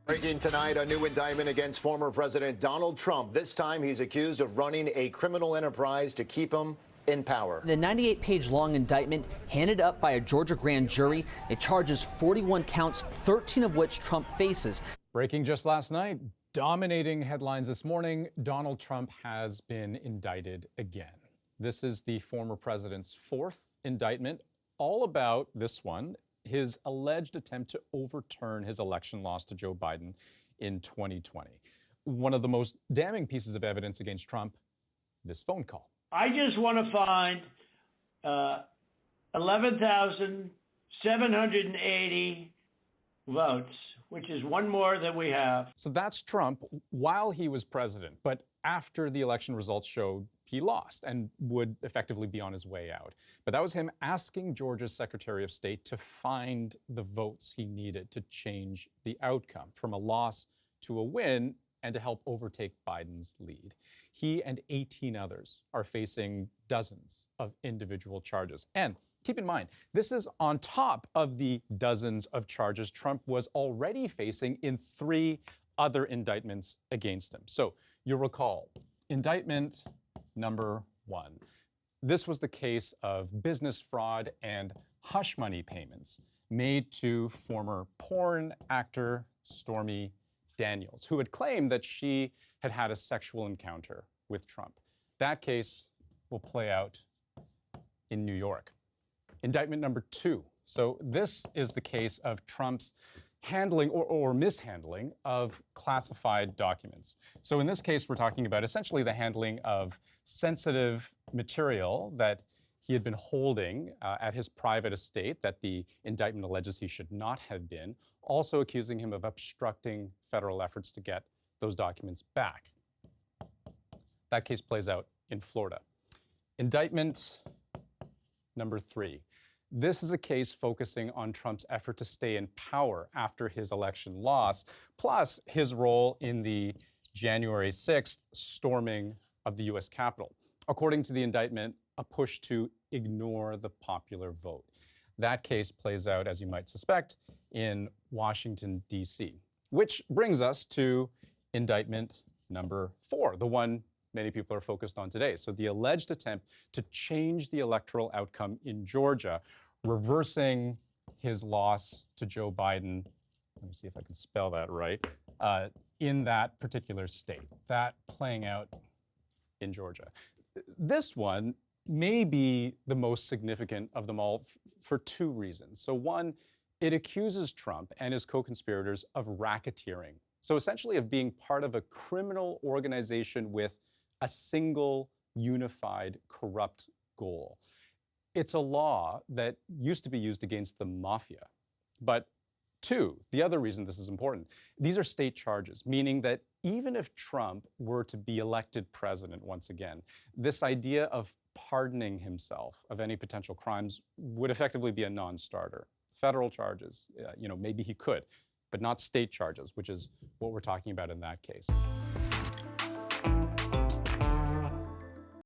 Breaking tonight, a new indictment against former President Donald Trump. This time, he's accused of running a criminal enterprise to keep him in power. The 98-page-long indictment handed up by a Georgia grand jury. It charges 41 counts, 13 of which Trump faces. Breaking just last night, dominating headlines this morning, Donald Trump has been indicted again. This is the former president's fourth indictment, all about this one, his alleged attempt to overturn his election loss to Joe Biden in 2020. One of the most damning pieces of evidence against Trump, this phone call. I just want to find 11,780 votes, which is one more than we have. So that's Trump while he was president, but after the election results showed he lost and would effectively be on his way out. But that was him asking Georgia's Secretary of State to find the votes he needed to change the outcome from a loss to a win and to help overtake Biden's lead. He and 18 others are facing dozens of individual charges. And keep in mind, this is on top of the dozens of charges Trump was already facing in 3 other indictments against him. So you'll recall, indictment number 1. This was the case of business fraud and hush money payments made to former porn actor Stormy Daniels, who had claimed that she had had a sexual encounter with Trump. That case will play out in New York. Indictment number 2. So this is the case of Trump's handling or mishandling of classified documents. So in this case, we're talking about essentially the handling of sensitive material that he had been holding at his private estate that the indictment alleges he should not have been, also accusing him of obstructing federal efforts to get those documents back. That case plays out in Florida. Indictment number 3. This is a case focusing on Trump's effort to stay in power after his election loss, plus his role in the January 6th storming of the U.S. Capitol. According to the indictment, a push to ignore the popular vote. That case plays out, as you might suspect, in Washington, D.C., which brings us to indictment number 4, the one many people are focused on today. So the alleged attempt to change the electoral outcome in Georgia, reversing his loss to Joe Biden, let me see if I can spell that right, in that particular state, that playing out in Georgia. This one may be the most significant of them all for 2 reasons. So one, it accuses Trump and his co-conspirators of racketeering. So essentially of being part of a criminal organization with a single, unified, corrupt goal. It's a law that used to be used against the mafia. But 2, the other reason this is important, these are state charges, meaning that even if Trump were to be elected president once again, this idea of pardoning himself of any potential crimes would effectively be a non-starter. Federal charges, maybe he could, but not state charges, which is what we're talking about in that case.